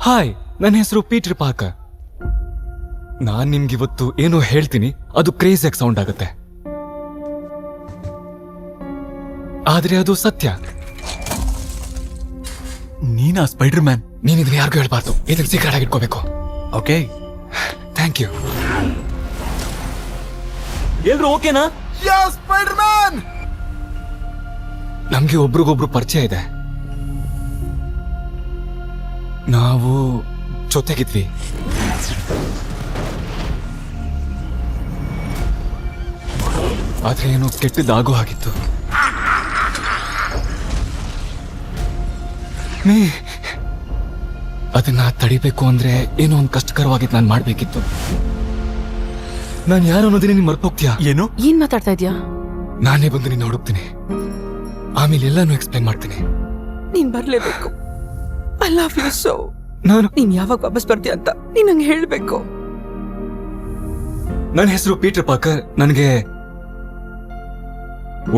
Hi, ನನ್ನ ಹೆಸರು Peter Parker. ನಾನ್ ನಿಮ್ಗಿವತ್ತು ಏನೋ ಹೇಳ್ತೀನಿ, ಅದು ಕ್ರೇಜಿಯಾಗಿ ಸೌಂಡ್ ಆಗುತ್ತೆ, ಆದ್ರೆ ಅದು ಸತ್ಯ. ನೀನಾ ಸ್ಪೈಡರ್ ಮ್ಯಾನ್? ನೀನ್ ಇದನ್ನ ಯಾರಿಗೂ ಹೇಳ್ಬಾರ್ದು, ಇದನ್ನ ಸೀಕ್ರೆಟ್ ಆಗಿ ಇಟ್ಕೋಬೇಕು. Okay, thank you. ಎಲ್ರು ಓಕೆನಾ? Spider man! ನಮ್ಗೆ ಒಬ್ರಿಗೊಬ್ರು ಪರಿಚಯ ಇದೆ. ನಾವು ಜೊತೆಗಿದ್ವಿ. ಆದ್ರೆ ಏನೋ ಕೆಟ್ಟದಾಗೋ ಹಾಗಿತ್ತು. ಅದನ್ನ ತಡಿಬೇಕು ಅಂದ್ರೆ ಏನೋ ಒಂದು ಕಷ್ಟಕರವಾಗಿದ್ದು ನಾನು ಮಾಡ್ಬೇಕಿತ್ತು. ನಾನು ಯಾರು ಅನ್ನೋದನ್ನ ನೀನ್ ಮರ್ಕೋಗ್ತೀಯಾ? ಏನು? ಏನ್ ಮಾತಾಡ್ತಾ ಇದ್ಯಾ? ನಾನೇ ಬಂದು ನಿನ್ನ ಹುಡುಕ್ತೀನಿ, ಆಮೇಲೆ ಎಲ್ಲಾನು ಎಕ್ಸ್ಪ್ಲೈನ್ ಮಾಡ್ತೀನಿ. ನೀನ್ ಬರ್ಲೇಬೇಕು. I love you so. ನಾನು ನೀನ್ ಯಾವಾಗ ವಾಪಸ್ ಬರ್ತೀಯ ಅಂತ ನೀನ್ ನಂಗೆ ಹೇಳ್ಬೇಕು. ನನ್ನ ಹೆಸರು ಪೀಟರ್ ಪಾರ್ಕರ್. ನನಗೆ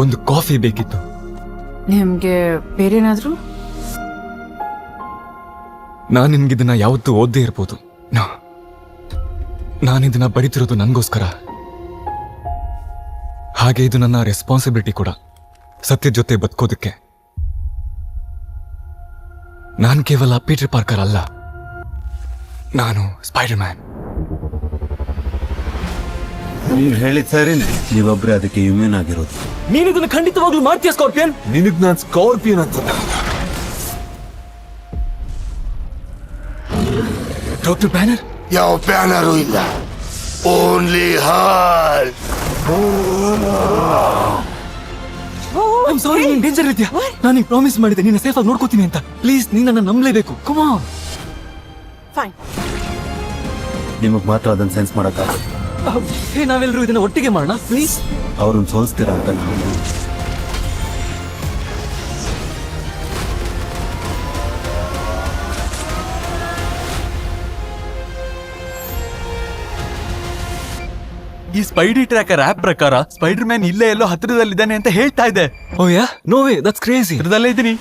ಒಂದು ಕಾಫಿ ಬೇಕಿತ್ತು. ನಿಮ್ಗೆ ಬೇರೇನಾದ್ರೂ? ನಾನು ನಿನ್ಗಿದನ್ನ ಯಾವತ್ತೂ ಓದ್ದೇ ಇರ್ಬೋದು. ನಾನಿದನ್ನ ಬರಿತಿರೋದು ನನಗೋಸ್ಕರ. ಹಾಗೆ ಇದು ನನ್ನ ರೆಸ್ಪಾನ್ಸಿಬಿಲಿಟಿ ಕೂಡ, ಸತ್ಯದ ಜೊತೆ ಬದುಕೋದಕ್ಕೆ. ನಾನು ಕೇವಲ ಪೀಟರ್ ಪಾರ್ಕರ್ ಅಲ್ಲ, ನಾನು ಸ್ಪೈಡರ್ ಮ್ಯಾನ್. ನೀವ್ ಹೇಳಿದ್ ಸರಿನೇ, ನೀವೊಬ್ರೆ ಅದಕ್ಕೆ ಇಮ್ಯೂನ್ ಆಗಿರೋದು. ನೀನ್ ಇದನ್ನ ಖಂಡಿತವಾಗ್ಲೂ ಮಾಡ್ತೀಯ ಸ್ಕಾರ್ಪಿಯನ್? ನಿನಗ್ ನಾನ್ ಸ್ಕಾರ್ಪಿಯನ್ ಅಂತ. Doctor banner? ಯಾವ ಬ್ಯಾನರು ಇಲ್ಲ, ಓನ್ಲಿ ಹಾಲ್. ಐಮ್ ಸಾರಿ, ನೀನ್ ಡೇಂಜರ್ ಇದೆಯಾ? ನಾನು ನಿಂಗೆ ಪ್ರಾಮಿಸ್ ಮಾಡಿದ್ದೆ ನೀನು ಸೇಫ್ ಆಗಿ ನೋಡ್ಕೋತೀನಿ ಅಂತ. ಪ್ಲೀಸ್, ನೀನ್ ನನ್ನ ನಂಬಲೇಬೇಕು. Come on. ಫೈನ್. ನಿಮಗ್ ಮಾತ್ರ ಅದನ್ನ ಸೆನ್ಸ್ ಮಾಡಕ್ಕಾಗ. ಹೇ, ನಾವೆಲ್ಲರೂ ಇದನ್ನ ಒಟ್ಟಿಗೆ ಮಾಡೋಣ ಪ್ಲೀಸ್. ಅವ್ರನ್ನ ಸೋಲಿಸ್ತೀರಾ ಅಂತ ನಾವು. ಈ ಸ್ಪೈಡಿ ಟ್ರ್ಯಾಕರ್ ಆಪ್ ಪ್ರಕಾರ ಸ್ಪೈಡರ್ ಮ್ಯಾನ್ ಇಲ್ಲೇ ಎಲ್ಲೋ ಹತ್ರದಲ್ಲಿದ್ದಾನೆ ಅಂತ ಹೇಳ್ತಾ ಇದೆ. ಓ ಯಾ, ನೋ ವೇ, ದಟ್ಸ್ ಕ್ರೇಜಿ. ಹತ್ರದಲ್ಲೇ ಇದ್ದೀನಿ.